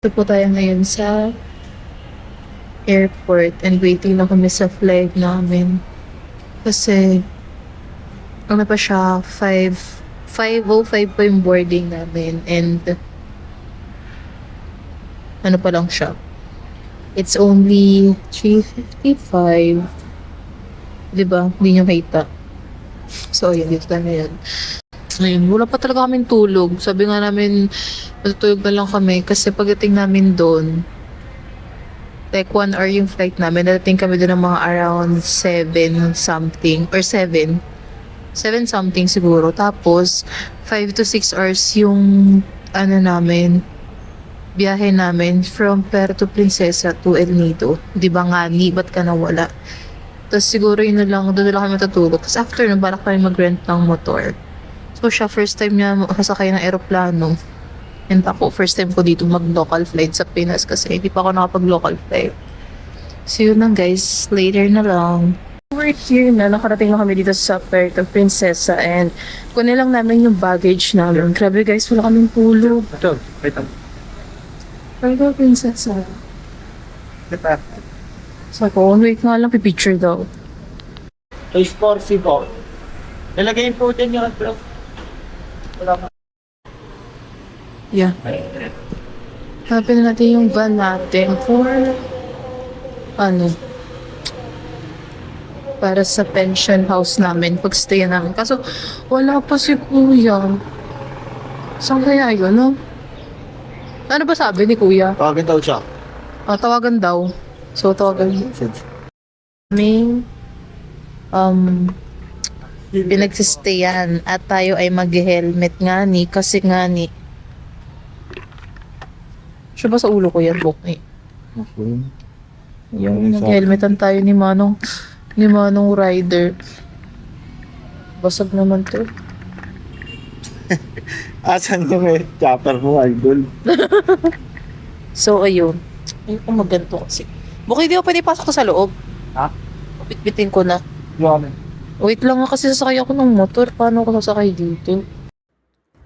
Ito po tayo ngayon sa airport and waiting na kami sa flight namin. Kasi, ano pa siya, 5:05 pa yung boarding namin and ano pa lang siya. It's only 3:55. Diba? Hindi nyo kita. So, yun, dito tayo ngayon. Ngayon, wala pa talaga kaming tulog. Sabi nga namin, matutulog na lang kami kasi pagdating namin doon, like 1 hour yung flight namin. Nadating kami doon ng mga around 7 something or 7. 7 something siguro. Tapos 5 to 6 hours yung ano namin, biyahe namin from Puerto Princesa to El Nido. Di ba nga ni, ba't ka nawala? Tapos siguro yun na lang, doon na lang kami matutulog. Tapos after nun, balak kami mag-rent ng motor. So siya, first time niya makasakay ng aeroplano. And ako, first time ko dito mag-local flight sa Pinas kasi hindi pa ako nakapag-local flight. So yun lang guys, later na lang. We're here na, nakarating na kami dito sa Puerto Princesa and kunin lang namin yung baggage namin. Grabe guys, wala kaming tulog. Ito, wait lang. Puerto Princesa. Ito. Sabi ko, wait nga lang, pipicture daw. Toy Story po. Nalagay po din yung vlog. Wala ka. Yeah. Hanapin na natin yung van natin for ano, para sa pension house namin, pagstay namin. Kaso, wala pa si kuya. Saan kaya yun, no? Ano ba sabi ni kuya? Tawagin daw siya. Tawagan daw. So, tawagan kaming pinagsistayan at tayo ay mag-helmet nga ni kasi nga ni siya ba sa ulo ko yan, Bokni? Okay. Yung nag-helmetan tayo ni Manong Rider. Basag naman to. Asan yung may chopper mo, idol? So, ayun. Ayun kung maganto kasi. Bukay, di ba pwede pasok ko sa loob? Ha? Bitbitin ko na. Yung Wait lang nga kasi sasakay ako ng motor. Paano ako sasakay dito?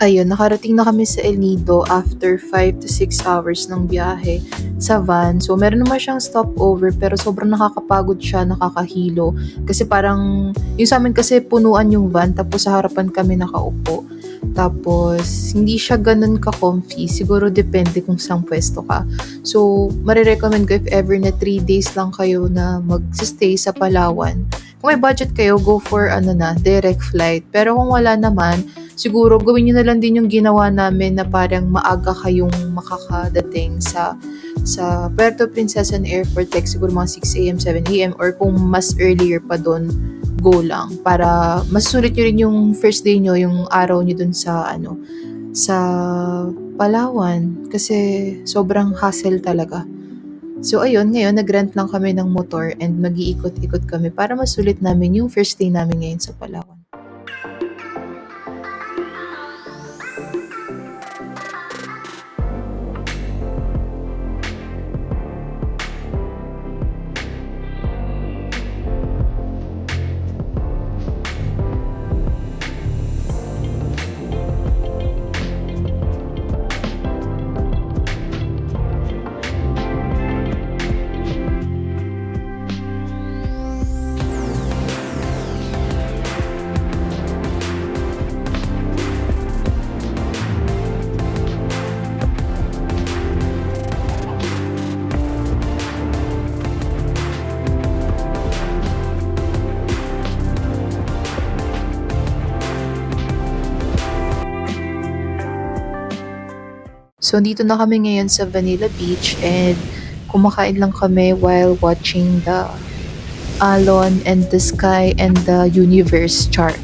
Ayun, nakarating na kami sa El Nido after 5 to 6 hours ng biyahe sa van. So, meron naman siyang stopover pero sobrang nakakapagod siya, nakakahilo. Kasi parang, yung sa amin kasi punuan yung van tapos sa harapan kami nakaupo. Tapos, hindi siya ganun ka-comfy. Siguro depende kung saan pwesto ka. So, marirecommend ko if ever na 3 days lang kayo na mag-stay sa Palawan. Kung may budget kayo, go for direct flight. Pero kung wala naman, siguro gawin nyo na lang din yung ginawa namin na parang maaga kayong makakadating sa Puerto Princesa Airport, like siguro mga 6 a.m., 7 a.m. or kung mas earlier pa doon, go lang. Para mas sulit nyo rin yung first day nyo, yung araw nyo doon sa Palawan. Kasi sobrang hassle talaga. So ayun, ngayon nag-rent lang kami ng motor and mag-iikot-ikot kami para masulit namin yung first day namin ngayon sa Palawan. So, dito na kami ngayon sa Vanilla Beach and kumakain lang kami while watching the Alon and the Sky and the Universe chart.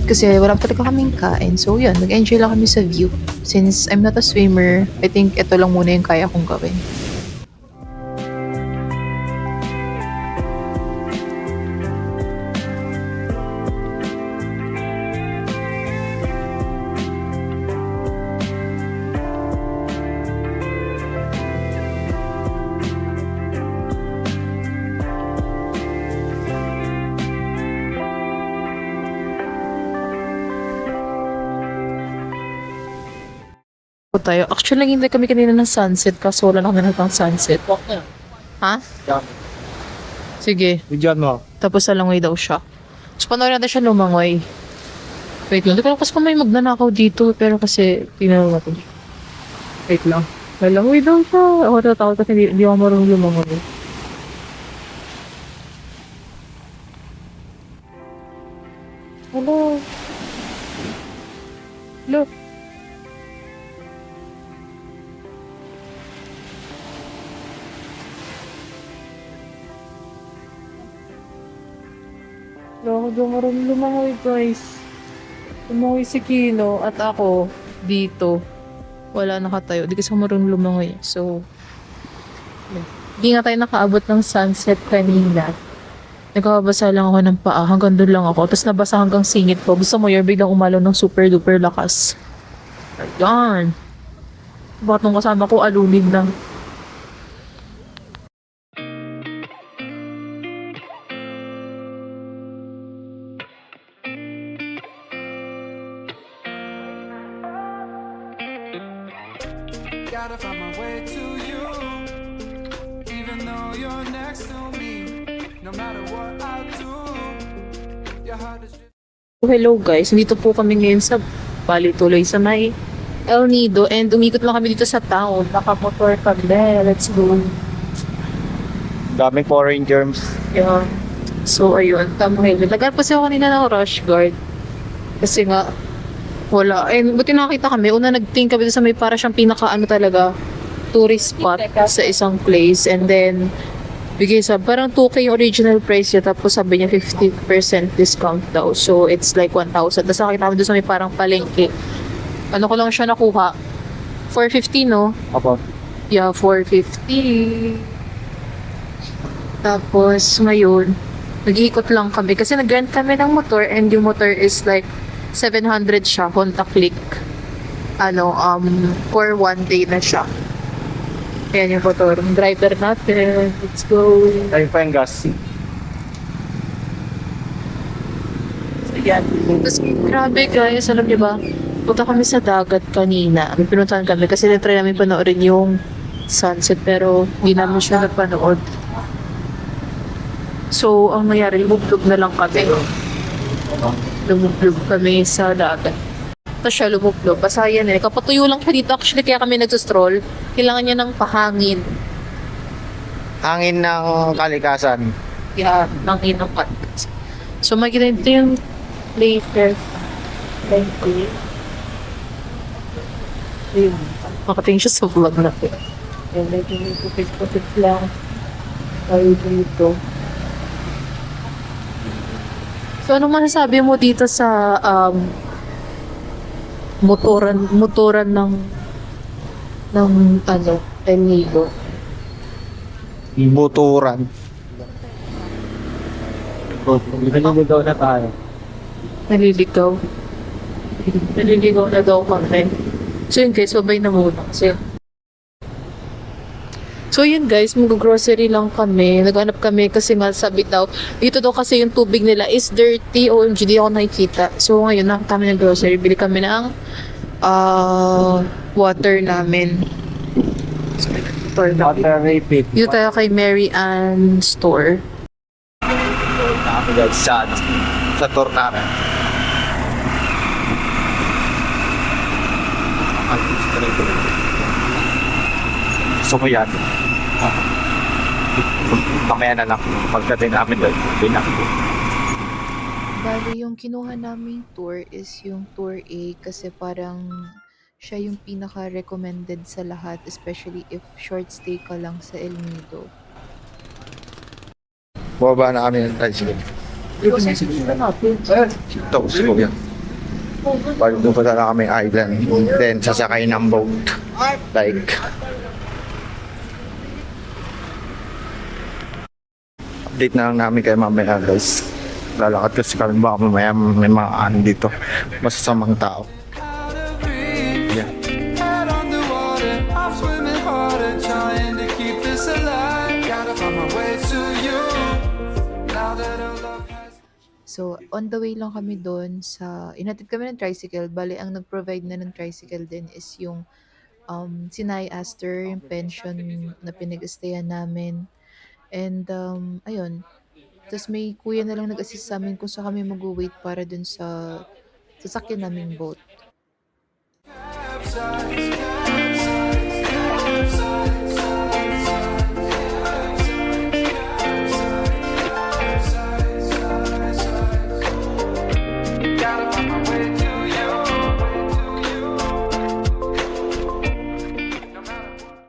Kasi wala pa talaga kaming kain. So, yun, nag-enjoy lang kami sa view. Since I'm not a swimmer, I think ito lang muna yung kaya kong gawin. tayo. Actually, naghihintay kami kanina ng sunset kaso wala na kami nakitang sunset. Walk na. Ha? Yan. Sige. Bigyan mo. Tapos sa langoy daw siya. So, panoorin natin siya lumangoy. Wait lang. Hindi ko alam kasi kung may magnanakaw dito. Pero kasi, tingnan natin. Wait lang. Langoy daw siya. Ako natatakot kasi hindi ako marunong lumangoy. Hello. Look. Wala ako daw marunong lumangoy, guys. Lumangoy si Kino at ako dito. Wala nakatayo. Di kasi ako marunong lumangoy. So, hindi nga tayo nakaabot ng sunset kanina. Nagkakabasa lang ako ng paa. Hanggang doon lang ako. Tapos nabasa hanggang singit ko. Gusto mo yun, biglang umalo ng super duper lakas. Ayan. Bakit nung kasama ko, alunig lang. Gotta find my way to you, even though you're next to me. No matter what I do, your heart is just. So, hello guys, nandito po kami ngayon sa Bali tuloy sa may El Nido and umikot lang kami dito sa town. Nakamotor kami. Let's go. Daming foreign germs. Yeah. So, ayun. Tamay. Naglagan pa siya kanina ng rush guard. Kasi nga, wala. Eh, buti nakakita kami. Una, nagtingin kami doon sa may para siyang pinaka, ano talaga, tourist spot sa isang place. And then, bigay sa, parang 2K yung original price niya. Tapos sabi niya 50% discount daw. So, it's like 1,000. Tapos nakakita kami doon sa may parang palengke. Ano ko lang siya nakuha? 450, no? Apo. Yeah, 450. Tapos, ngayon, nag-iikot lang kami. Kasi nag-rent kami ng motor and yung motor is like 700 siya, Honda Click. For 1 day na siya. Ayan yung motor. Yung driver natin. Let's go. Tayo pa yung gas. So, yan. Tapos, grabe guys, alam niyo ba? Punta kami sa dagat kanina. May pinuntahan kami kasi na-try namin panoorin yung sunset pero hindi namin siya napanood. So, ang nangyari, lumublog na lang kami. Lumublog kami sa dagat. Tapos siya lumublog. Basta yan eh. Kapatuyo lang siya dito. Actually, kaya kami nag-stroll. Kailangan niya ng pahangin. Hangin ng kalikasan. Kaya, nangin ng podcast. So, makikita ito yung later. Thank you. Ayun. Makatingin siya sa vlog natin. Ayun, medyo may pupit-pupit lang. Tayo dito. So, anong masasabi mo dito sa motoran ng El Nido? Buturan. Naliligaw na tayo. Naliligaw. Naliligaw na daw kami. So yun guys, babay na muna kasi. So yun guys, mag-grocery lang kami. Naghanap kami kasi nga sabi daw, dito daw kasi yung tubig nila is dirty. OMG, di ako nakikita. So ngayon, nakita kami ng grocery. Bili kami ng water namin. Water repeat. Dito tayo kay Mary Ann Store. Kami guys sa Tornara. So mo yan. Mamaya na lang. Pagdating namin doon, pinakbo. Bali, yung kinuha naming tour is yung tour A kasi parang siya yung pinaka-recommended sa lahat, especially if short stay ka lang sa El Nido. Bumaba na kami ng tricycle. Ito, siguro yan. Pag pupunta na kami island, then sasakay ng boat. Like, update na lang namin kayo mamaya guys. Lalakad kasi kami baka mamaya may mga ano dito. Masasamang tao. Out of reach, Yeah. head underwater, I'm swimming harder, trying to keep this alive. Gotta find my way to you, now that our love has. So, on the way lang kami doon sa, inatid kami ng tricycle. Bali, ang nag-provide na ng tricycle din is yung Sinai Aster, yung pension na pinag-stayan namin. And ayun, tas may kuya na lang nag-assist sa'min kung saan kami magwe-wait para dun sa sasakyan naming boat. Capsize, capsize, capsize, gotta find my way to you, no matter what.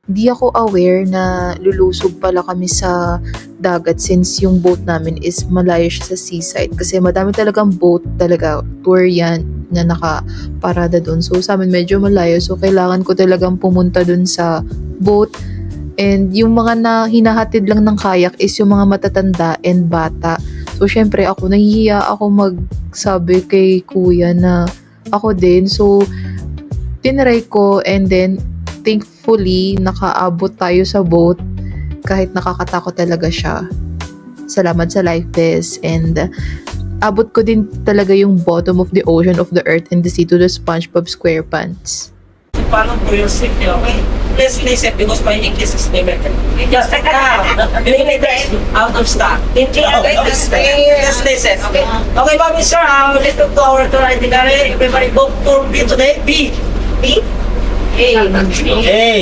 Di ako aware na lulusog pala kami sa dagat since yung boat namin is malayo siya sa seaside. Kasi madami talagang boat talaga, tour yan na nakaparada dun. So sa amin medyo malayo. So kailangan ko talagang pumunta dun sa boat. And yung mga na hinahatid lang ng kayak is yung mga matatanda and bata. So syempre ako, nahihiya ako magsabi kay kuya na ako din. So tinry ko and then thankfully nakaabot tayo sa boat kahit nakakatakot talaga siya. Salamat sa life vest and abot ko din talaga yung bottom of the ocean, of the earth and the sea to the SpongeBob SquarePants. Follow for your safety, okay? Please listen because my English is limited. Just check it out. Limited, out of stock. Okay, just listen, okay? Okay, Mami sir, let's go to our tour itinerary. Everybody book tour B today. B. B? A. A. A.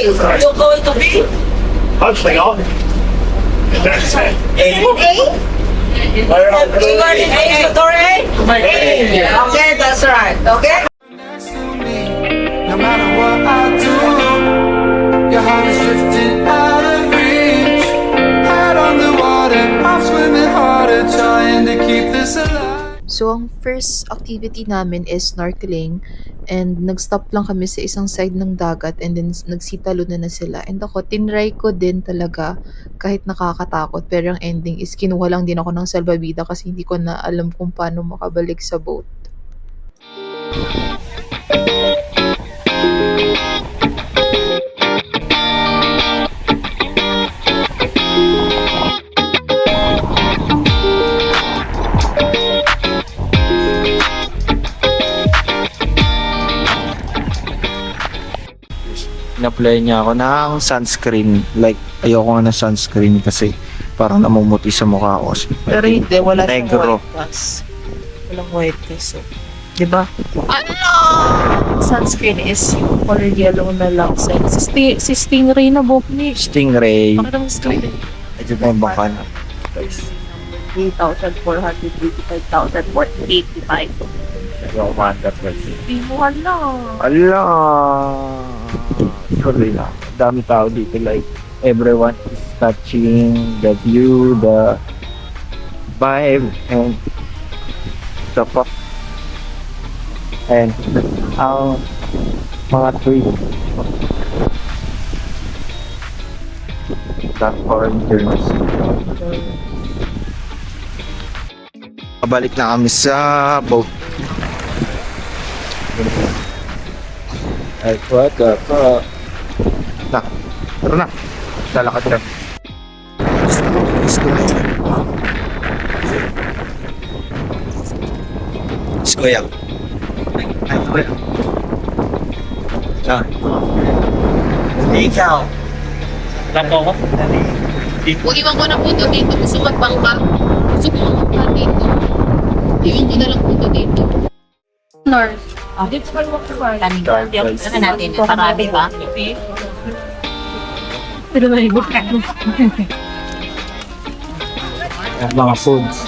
You're going to B? Hopefully not. That's it. A. Regarding A, to tour A? A. Okay, that's right. Okay? Next to me, no matter what I do, your heart is drifting out of reach. Head on the water, I'm swimming harder, trying to keep this alive. So ang first activity namin is snorkeling and nag-stop lang kami sa isang side ng dagat and then nagsitalo na sila. And ako, tinry ko din talaga kahit nakakatakot pero ang ending is kinuha lang din ako ng salbabida kasi hindi ko na alam kung paano makabalik sa boat. In-apply niya ako ng sunscreen. Like, ayoko nga ng sunscreen kasi parang namumuti sa mukha ko. Pero hindi, wala siyang Negro. white pass. Walang white pass. Di ba? Sunscreen is yung color yellow na lang. Si Stingray na bukni. Stingray. Bakit ang Stingray? Ito na yung baka na. Guys. 3,455,485. Yung commander kasi. Di mo alam. Ala! Sorry lang. Dami tao dito. Like, everyone is touching the view, the vibe, and the pop. And ang mga trees. That foreigners. Pabalik na kami sa boat. Ay, what the fuck? Na, tara na. Lalakad na. Kuya. Ay, kuya. Ah. Ikaw. Lapo ko? Kung iwan ko na puto dito, gusto magbangka. Gusto ko magbangka dito. Iwan ko na lang puto dito. North. Dito pa luwag ko ba? Kanin ko. Ano natin? Parabi ba? Pero nahibot ka. Mga foods.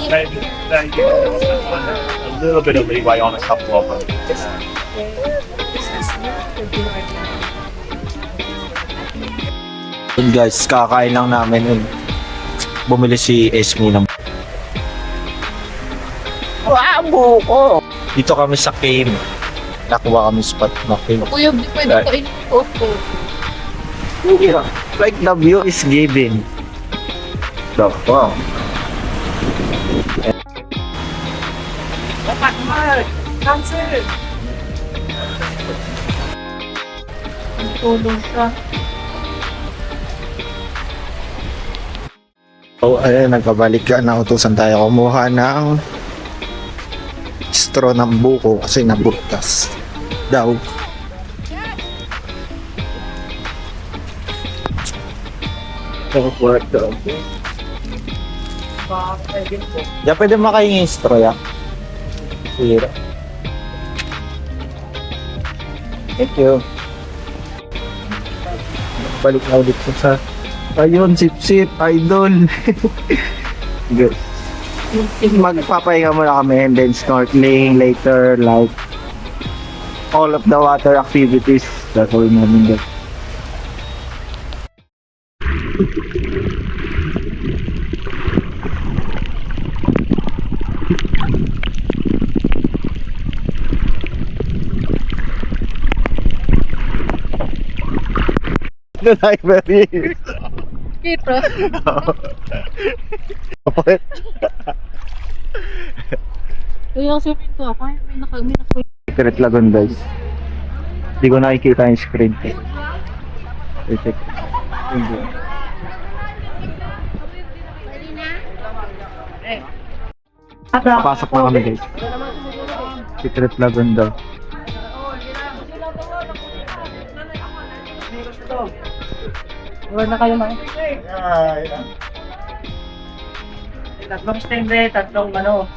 A little bit of leeway on a couple of them. Yun guys, kakain lang namin yun. Bumili si Esme ng... Wow, buko! Dito kami sa cave. Nakuha kami spot na cave. Kuya, di pwede Right. kainin ko po. Yeah. Like the view is given. The wow. Dapat Mark! Cancel! Tulong ka. So, ayun, nagpabalik ka. Nautusan tayo kumuha ng straw ng buko kasi nabutas daw. Ya, pwede makahingi straw ya. Sige. Thank you. Balik na ulit ko sa... Ayun, sip-sip, idol. Good. Magpapahinga muna kami and then snorkeling later, like all of the water activities. That's all namin dyan. The library. Dito. Kaya kasi pinto ako. May naka... Secret Lagoon, guys. Hindi ko nakikita yung screen. Check. Papasok na kami, guys. Secret Lagoon daw. Wala na kayo mga. Tatlong stingray, tatlong ano.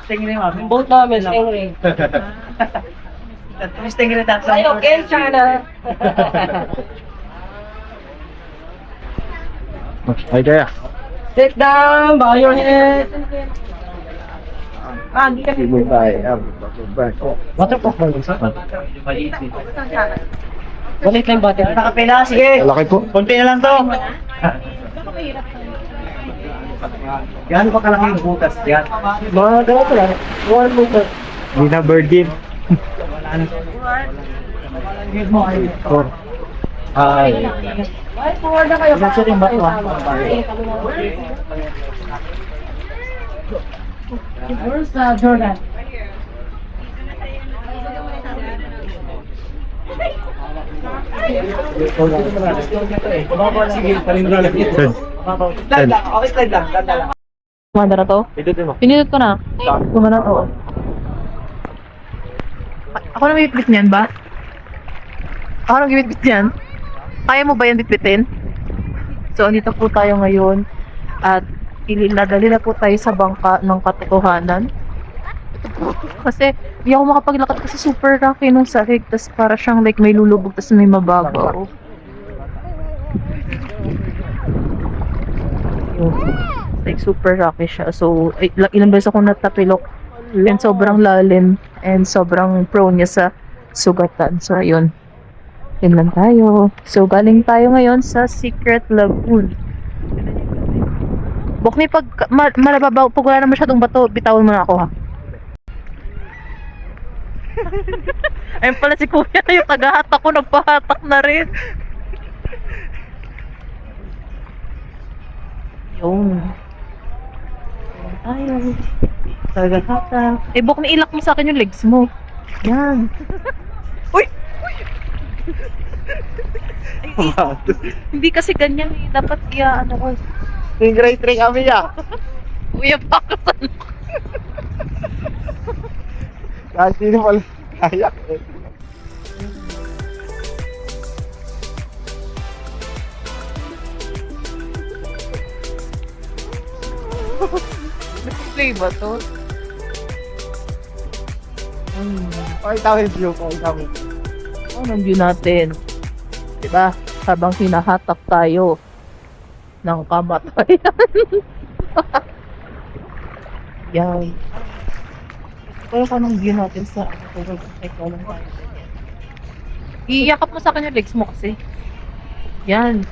Stingray mami. Both namin stingray. Tatlong stingray, tatlong. Ay, okay, China. Ay, kaya. Sit down, bow your head. Hindi ka. Bye. Bye. Waterproof ba yun? Walit lang ba? Nakapila, sige. Malaki po. Konti na lang to. Yan pa kalaki yung butas yan. Mga ganito lang. One butas. Hindi na birdie. Four. Ay. Ay, forward na kayo. Kasi rin ba ito? Where's Jordan? Slide lang, okay slide lang, ganda lang. Kumanda na to? Pinindot ko na. Kumanda na to. Ako na may bitbit niyan ba? Ako na may bitbit niyan? Kaya mo ba yan bitbitin? So, andito po tayo ngayon at ilinadali na po tayo sa bangka ng katotohanan. Kasi hindi ako makapaglakad kasi super rocky nung sahig, tas para siyang like may lulubog tas may mababaw. Like super rocky siya. So ilang beses ako natapilok and sobrang lalim and sobrang prone niya sa sugatan. So ayun. Yun lang tayo. So galing tayo ngayon sa Secret Lagoon. Bukni pag malababaw, pag wala na masyadong bato, bitawan mo na ako ha. Ayun pala si Kuya, yung tagahatak ko, nagpahatak na rin. Yun. Ayun. Tagahatak. Eh, buk na ilak mo sa akin yung legs mo. Yan. Uy! Ay, hindi kasi ganyan eh. Dapat ano ko. Yung grade 3 kami ya. Kuya, pakasan mo. Kasi na pala kayak eh. Display ba to? Pakita mo yung view. Pakita mo. Oh, ang view natin. Diba? Habang hinahatak tayo ng kamatayan. Yan. Kaya ka nung view natin sa iiyakap mo sa akin yung legs mo kasi. Yan.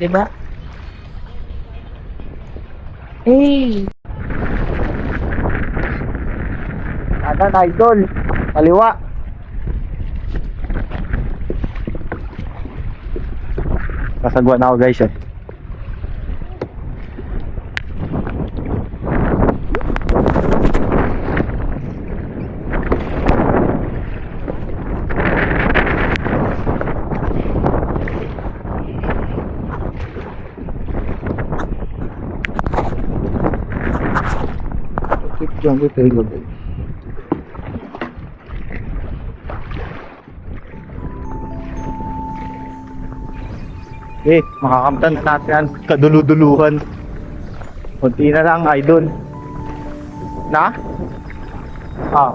Diba? Hey! Adan, idol. Kaliwa. Kasagwa na ako guys eh. Bigyan ko ito. Makakamtan na natin yan. Kaduluduluhan. Kunti na lang, idol. Na? Ah.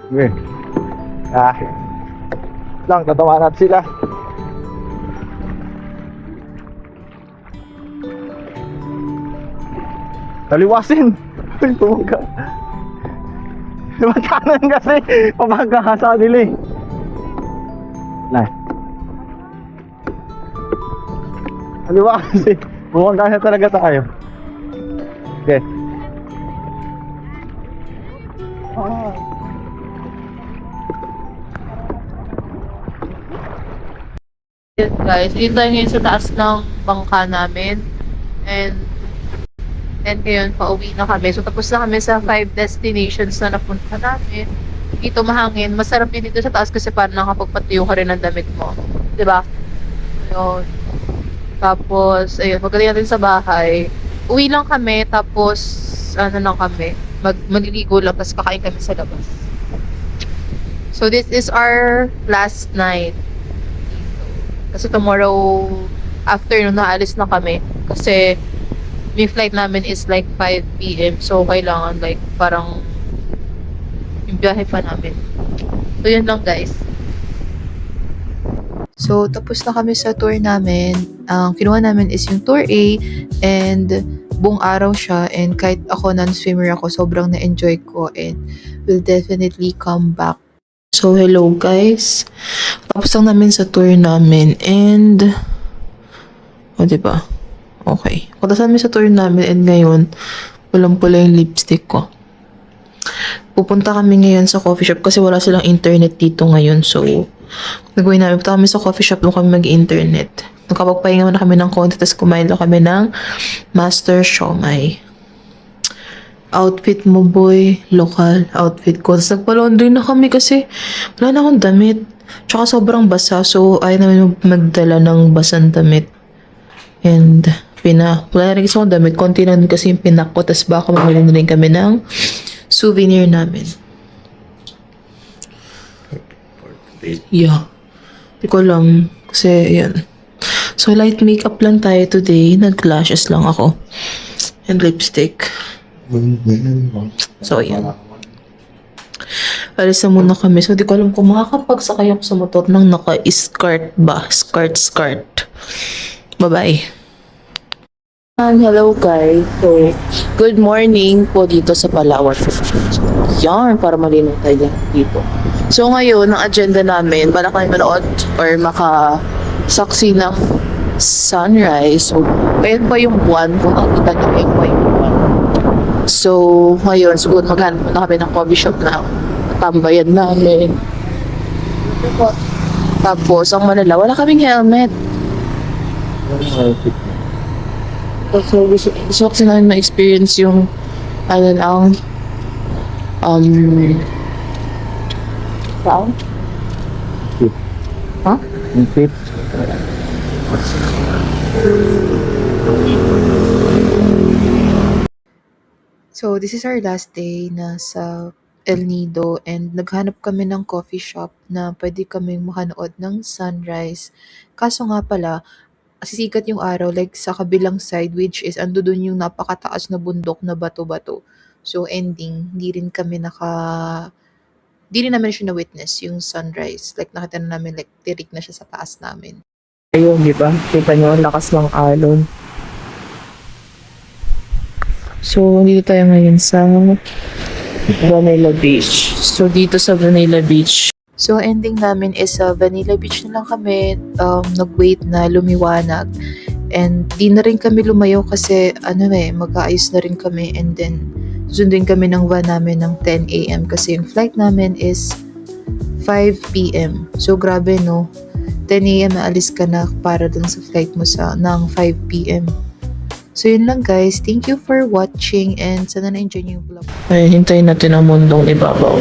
Okay. Lang, tatawa natin sila. Taliwasin! Uy, pumaga. Matanan kasi, pumaga ka sa nila eh. Nay. Taliwasin! Pumaga na talaga tayo. Okay. Yes, guys, yun tayo ngayon sa taas ng bangka namin. And ngayon, pauwi na kami. So, tapos na kami sa 5 destinations na napunta namin. Dito mahangin. Masarap din dito sa taas kasi parang nakapagpatuyo ka rin ng damit mo. Diba? Ayun. Tapos, ayun, pagdating natin sa bahay, uwi lang kami, tapos, ano lang kami, maliligo lang, tapos kakain kami sa labas. So, this is our last night. Kasi tomorrow afternoon naalis na kami. Kasi may flight namin is like 5 p.m. So kailangan like parang yung biyahe pa namin. So yun lang guys. So, tapos na kami sa tour namin. Ang kinuha namin is yung tour A and buong araw siya, and kahit ako non-swimmer ako, sobrang na-enjoy ko and will definitely come back. So, hello guys. Tapos lang namin sa tour namin and diba? Okay. Tapos namin sa tour namin and ngayon, pulang-pula yung lipstick ko. Pupunta kami ngayon sa coffee shop kasi wala silang internet dito ngayon. So, nagawin namin. Punta kami sa coffee shop nung kami mag-internet. Nagkapagpahinga na kami ng konti, tapos kumain lang kami ng Master Siomai. Outfit mo boy, local outfit ko. Tapos nagpa-laundry na kami kasi wala na akong damit. Tsaka sobrang basa, so ayaw namin magdala ng basang damit. And wala na rin kasi akong damit. Konti lang din kasi yung pinak ko. Tapos baka mamili na rin kami ng souvenir namin. Yeah. Hindi ko alam. Kasi yan. So light makeup lang tayo today. Nag-lashes lang ako. And lipstick. So, ayan. Alis na muna kami. So, di ko alam kung makakapagsakay ako sa motor ng naka-skirt ba? Skirt. Bye-bye. Hello guys. So, good morning po dito sa Palawan. Yan, para malinaw tayo dito. So, ngayon, ang agenda namin, bala kayo manood or makasaksi ng sunrise. So, ayan pa yung buwan. Kung nakikita nyo, ayan pa yung buwan. So, ngayon, siguro maghanap na kami ng coffee shop na tambayan namin. Tapos, ang Manila, wala kaming helmet. So, gusto kasi namin ma-experience yung, ano lang, saan? Ha? Yung tip. So, this is our last day na sa El Nido and naghanap kami ng coffee shop na pwede kaming makanood ng sunrise. Kaso nga pala, sisikat yung araw like sa kabilang side, which is ando dun yung napakataas na bundok na bato-bato. So, ending, di rin namin siya na-witness yung sunrise. Like, nakita na namin, like, tirik na siya sa taas namin. Ayun, di ba? Kita nyo, ang lakas ng alon. So, dito tayo ngayon sa Vanilla Beach. So, dito sa Vanilla Beach. So, ending namin is sa Vanilla Beach na lang kami. Nag-wait na lumiwanag. And di na rin kami lumayo kasi mag-aayos na rin kami. And then, susundin kami ng van namin ng 10 a.m. kasi yung flight namin is 5 p.m. So, grabe no. 10 a.m. aalis ka na para dun sa flight mo ng 5 p.m. So yun lang guys, thank you for watching and sana na-enjoy niyo yung vlog. Ay, hintayin natin ang mundong ibabaw.